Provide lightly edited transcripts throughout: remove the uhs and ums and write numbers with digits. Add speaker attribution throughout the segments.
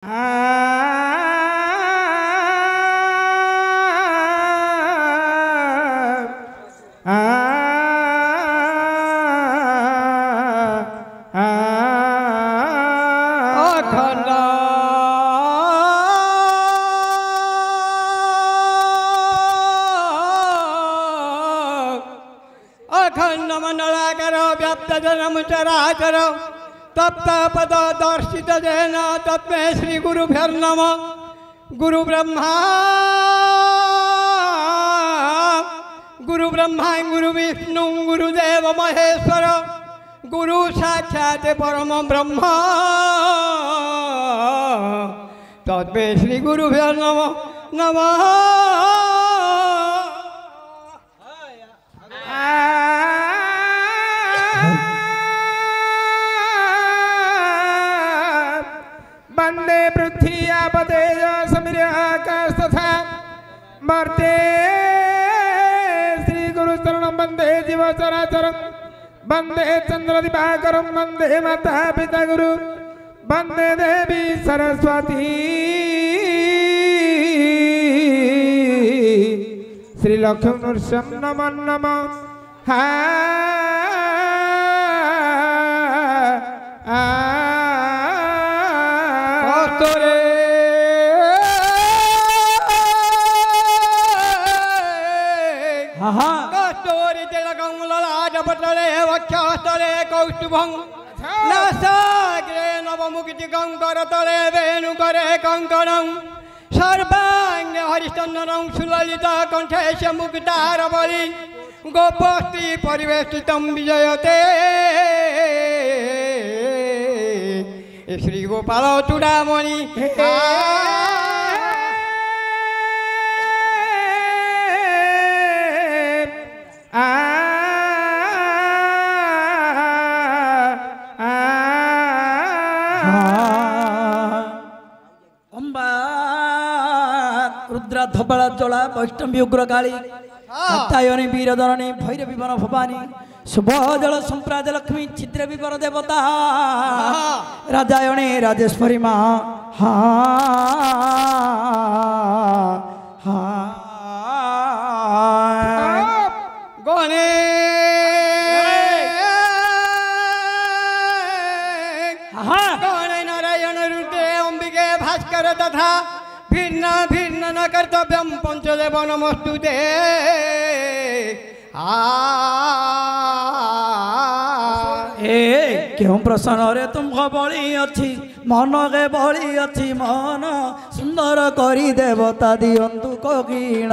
Speaker 1: अखंड मंडलाकर व्याप्त जनम चराचर तप्त पद दर्शित जैन तत्मे श्री गुरुभ्यो नमः। गुरु ब्रह्मा गुरु विष्णु गुरुदेव महेश्वर गुरु साक्षात् परम ब्रह्म तत्मे श्री गुरुभ्यो नमः।
Speaker 2: वंदे पृथ्वीपते समिराकाशतथा मर्ते श्री गुरुचरणं वंदे जीव चराचरं वंदे चंद्र दिवाकरं वंदे माता पिता गुरु वंदे देवी सरस्वती श्री लक्ष्मी नृसिंह नमो नमः।
Speaker 1: कस्तूरी तिलकंगललाजपटले वक्षस्थले कौस्तुभं नासाग्रे नवमुकुटिकं करतले वेणुकरे कङ्कणं सर्वाङ्गे हरिचन्दनं सुललिता कण्ठेश मुक्तारवली गोपस्त्री परिवेष्टितं विजयते श्री गोपाल चूड़ामणि।
Speaker 3: रुद्रा धबला चोला वैष्णवी उग्रकाली कात्यायनी वीरधरणी भैरवी वन भवानी शुभजल संप्राज लक्ष्मी छिद्र विवर देवता राजायणी राजेश्वरी माँ।
Speaker 1: गणे गणे नारायण रुद्रे अंबिके भास्कर तथा भिन्न भिन्न न कर्तव्यम पंचदेव नमस्तुते।
Speaker 3: क्यों प्रसन्न रे तुम बड़ी अच्छी मन के बड़ी अच्छी मन सुंदर करी देवता दियंतु कोकिण।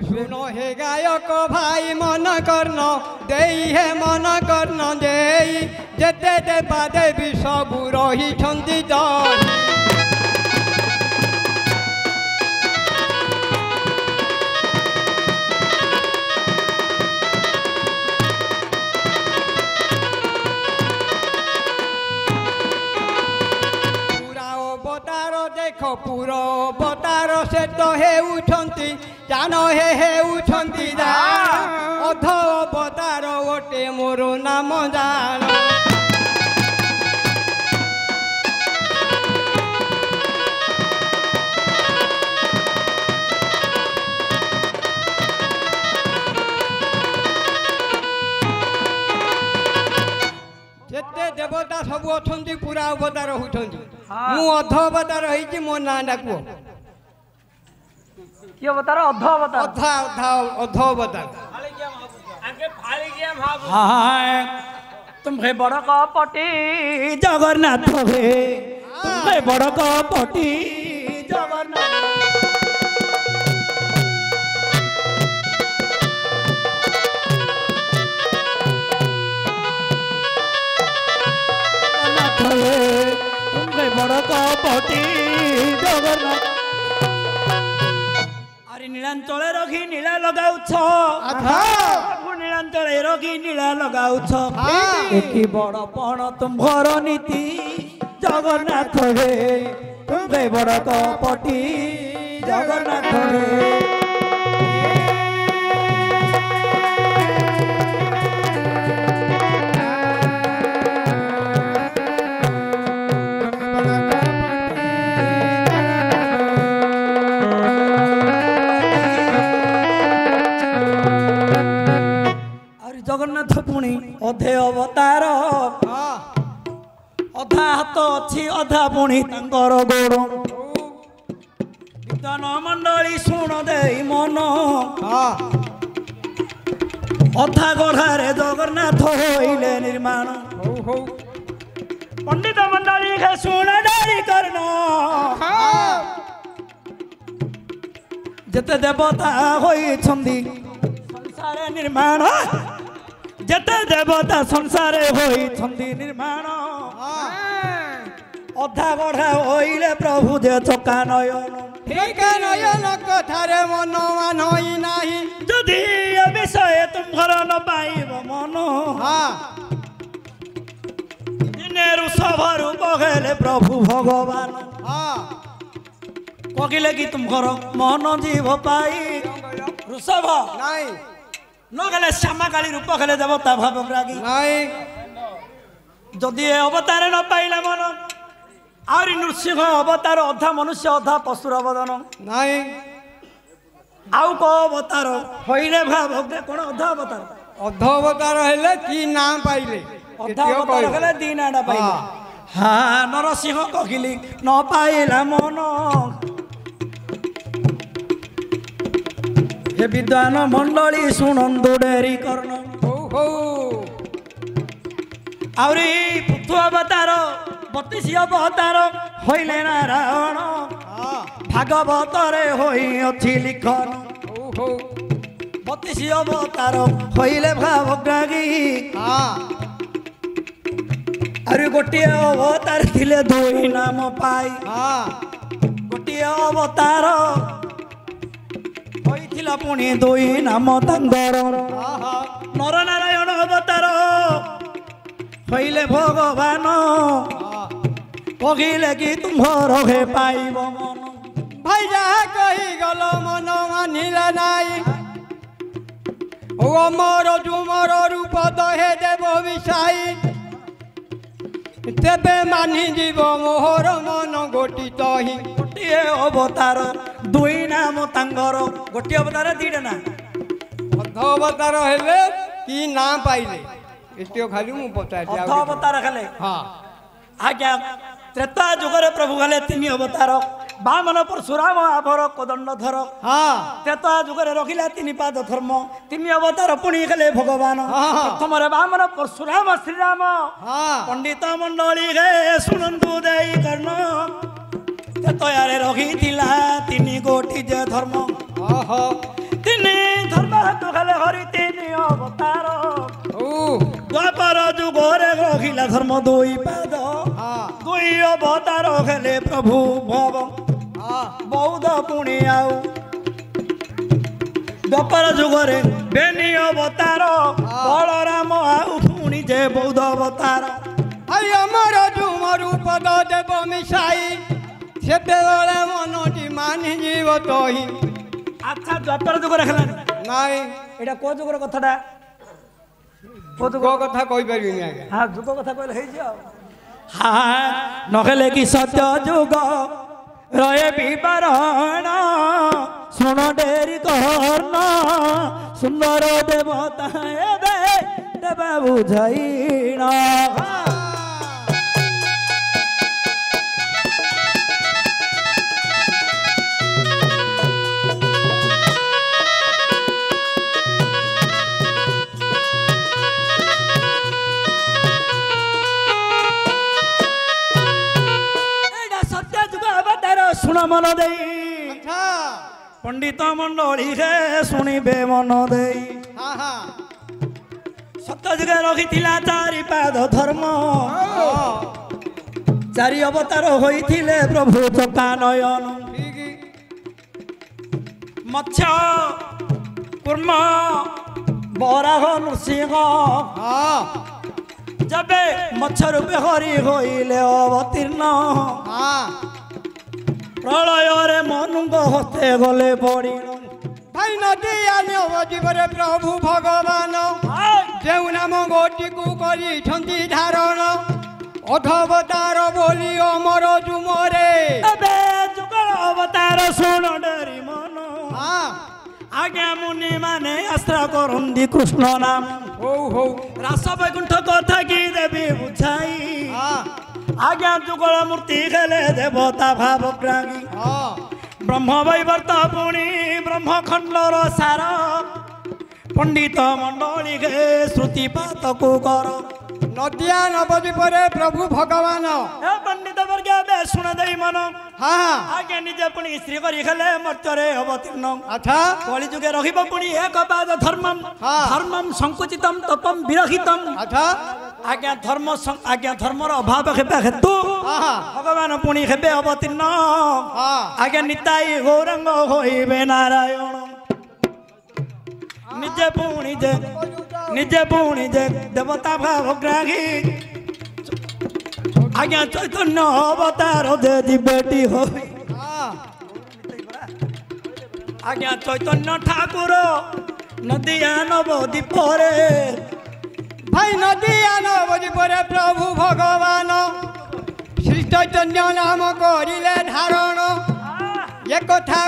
Speaker 1: सुनो हे गायक भाई मन कर्ण देई हे मन कर्ण देई जेते देवा देवी सबु रही छंदी दर। पूरा अवतार देखो पूरा अवतार से तो हे उठंती जान हे उठंती अध अवतार गोटे मोर नाम जान। जेते देवता सब अच्छी पूरा अवतार होती मु अध अवतार हो मो ना डाक
Speaker 3: कि अवतार अध अवतार
Speaker 1: अध अवतार।
Speaker 3: तुम्हें बड़ कपटी जगन्नाथ हे तुम्हें बड़ कपटी जगन्नाथ तुम्हें बड़ कपटी जगन्नाथ। नीलांचल रखी नीला लगाउछ नीलांचल रखी नीला लगाउछ एक बड़पण तुम्हार नीति जगन्नाथ हे तुम्हें बड़ कपटी ଜଗନ୍ନାଥ ରେ ଜଗନ୍ନାଥ ପୁଣି ଅଧେ ଅବତାର ଅଧା ହାତ ଅଛି ଅଧା ପୁଣି ତାଙ୍କର ଗୋଡ଼ ବିଦ୍ୱାନ ମଣ୍ଡଳୀ ଶୁଣ ଦେଇ ମନ ଅଧା ଗଢ଼ାରେ ଜଗନ୍ନାଥ ହୋଇଲେ ନିର୍ମାଣ ପଣ୍ଡିତ ମଣ୍ଡଳୀ ଶୁଣ ଡାରି କର୍ଣ୍ଣ ଯେତେ ଦେବତା ହୋଇଛନ୍ତି ସଂସାରେ ନିର୍ମାଣ ଯେତେ ଦେବତା ସଂସାରେ ହୋଇଛନ୍ତି ନିର୍ମାଣ ଅଧା ଗଢ଼ା ହୋଇଲେ ପ୍ରଭୁ ଯେ ଚକା ନୟନ
Speaker 1: ଠିକ ନୟନ କଥାରେ ମନ ମାନଇ ନାହିଁ
Speaker 3: ଯଦି ଏ ବିଷୟ ତୁମର ନ ପାଇବ ମନ ଦିନେ ଋଷଭ ରୂପ ହେଲେ ପ୍ରଭୁ ଭଗବାନ କହିଲେ କି ତୁମର ମନ ଜୀବ ପାଇ ଋଷଭ
Speaker 1: ନାଇଁ
Speaker 3: ନଗଲେ ଶ୍ୟାମାକାଳୀ ରୂପ ହେଲେ ଦେବତା ଭାବଗ୍ରାଗୀ
Speaker 1: ନାଇଁ
Speaker 3: ଯଦି ଏ ଅବତାର ନ ପାଇଲା ମନ ଆହୁରି ନୃସିଂହ ଅବତାର ଅଧା ମନୁଷ୍ୟ ଅଧା ପଶୁର ବଦନ
Speaker 1: ନାଇଁ
Speaker 3: ଆଉ କୋ ଅବତାର ହଇଲେ ଭାବଗ୍ରା କଣ ଅଧା ଅବତାର
Speaker 1: ଅଧ ଅବତାର ହେଲେ କି ନାଁ ପାଇଲେ
Speaker 3: ଅଧା ଅବତାର ହେଲେ ଦି ନାଁଟା ପାଇଲେ ହଁ ନରସିଂହ କହିଲି ନ ପାଇଲା ମନ हे विद्वान मंडली शुणु डेरी कर्ण आउरी पृथु अवतार 32 अवतार होइले नारायण भागवत रे होई अछि लिखन 32 अवतार होइले भावग्रागी आउरी गोटे अवतार थिले दुई नाम पाई गोटे अवतार पुणी दुई नाम तांगर नर नारायण अवतार हईले भगवान कहिले कि तुम्हार हे पाइब मन
Speaker 1: भाई जहाँ कही गल मन मानिला नाई अमर झुमर रूप दहे देव विषाई तेबे मानि जीव मोहर मन गोटित ही
Speaker 3: गोटे अवतार दुई नाम तांगर गोटे अवतार दीटा ना
Speaker 1: अध अवतार हेले कि ना पाइले एतियो खाली मु पचार
Speaker 3: अध अवतार खाले
Speaker 1: हाँ
Speaker 3: आज्ञा त्रेता जुगरे प्रभु खाले 3 अवतार बामन परशुराम आभर कोदंडधर त्रेता जुगरे रखिला 3 पाद धर्म 3 अवतार पुणी खाले भगवान प्रथम बामन परशुराम श्रीराम पंडित मंडली गे शुणु देई कर्ण तयारे रखी 3 गोटी जे धर्म 3 धर्म हेतु खाले हरि 3 अवतार द्वापर जुगरे रखिला धर्म 2 पाद 2 अवतार खाले प्रभु भव बौद्ध पुणी आउ द्वापर जुगरे बेनी अवतार बलराम आउ पुणी जे बौद्ध अवतार
Speaker 1: आई अमर झुमर पद देव मिसाई सेतेबेले मनटी मानि जीव तही
Speaker 3: अच्छा द्वापर जुगरे खेला
Speaker 1: नाई
Speaker 3: एटा को जुगर कथाटा
Speaker 1: को कथा कहि परिबिनी आगे
Speaker 3: हां जुग कथा कहले हे जाओ हां नखले कि सत्य जुग रहे विवरण सुन डेरी कर्ण सुंदर देवता एबे देवा बुझाइना शुण मन दे पंडित मंडली हे शुणे मन दे सत जुगे रखी 4 पाद धर्म 4 अवतार होइथिले प्रभु चका नयन मत्स्य कूर्म बराह नृसिंह जबे मत्स्य रूपे हरि होइले अवतीर्ण ପ୍ରଳୟରେ ମନୁଙ୍କ ହସ୍ତେ ଗଲେ ପଡ଼ିଣ
Speaker 1: ଭାଇ ନଦୀ ଆଣିବ ଜୀବରେ ପ୍ରଭୁ ଭଗବାନ ଯେଉଁ ନାମ ଗୋଟିକୁ କରିଛନ୍ତି ଧାରଣ ଅଧବତାର ବୋଲି ଅମର ଜୁମରେ
Speaker 3: ଏବେ ଯୁଗଳ ଅବତାର ଶୁଣ ଡେରି ମନ ଆଜ୍ଞା ମୁନି ମାନେ ଆଶ୍ରା କରନ୍ତି କୃଷ୍ଣ ନାମ
Speaker 1: ହଉ ହଉ
Speaker 3: ରାସ ବୈକୁଣ୍ଠ କଥା କି ଦେବି ବୁଝାଇ ଆଜ୍ଞା ଯୁଗଳ ମୂର୍ତ୍ତି ହେଲେ ଦେବତା ଭାବ ପ୍ରାଙ୍ଗୀ ବ୍ରହ୍ମ ବୈବର୍ତ୍ତ ପୁଣି ବ୍ରହ୍ମଖଣ୍ଡର ସାର ପଣ୍ଡିତ ମଣ୍ଡଳୀ ହେ ଶ୍ରୁତିପାତକୁ କର
Speaker 1: ନଦିଆ ନବଦ୍ୱୀପରେ ପ୍ରଭୁ ଭଗବାନ
Speaker 3: ହେ ପଣ୍ଡିତ ବର୍ଗ ଏବେ ଶୁଣ ଦେଇ ମନ ଆଜ୍ଞା ନିଜେ ପୁଣି ସ୍ତ୍ରୀ କରି ହେଲେ ମର୍ତ୍ତ୍ୟରେ ଅବତୀର୍ଣ୍ଣ
Speaker 1: ଆଚ୍ଛା
Speaker 3: କଳି ଯୁଗେ ରହିବ ପୁଣି ଏକ ପାଦ ଧର୍ମମ୍ ଧର୍ମମ୍ ସଂକୁଚିତମ୍ ତପମ୍ ବିରହିତମ୍
Speaker 1: ଆଚ୍ଛା
Speaker 3: ଆଜ୍ଞା ଧର୍ମର ଅଭାବ ହେବା ହେତୁ ଭଗବାନ ପୁଣି ହେବେ ଅବତୀର୍ଣ୍ଣ ଆଜ୍ଞା ନିତାଇ ଗୌରାଙ୍ଗ ହୋଇବେ ନାରାୟଣ ନିଜେ ପୁଣି ଯେ ଦେବତା ଭାବ ଗ୍ରାହୀ ଆଜ୍ଞା ଚୈତନ୍ୟ ଅବତାର ଦେ ଯିବେଟି ହୋଇ ଆଜ୍ଞା ଚୈତନ୍ୟ ଠାକୁର ନଦିଆ ନବଦ୍ୱୀପରେ
Speaker 1: ଭାଇ ନଦିଆ ନବଦ୍ୱୀପରେ ପ୍ରଭୁ ଭଗବାନ ଶ୍ରୀ ଚୈତନ୍ୟ ନାମ କରିଲେ ଧାରଣ ଏ କଥା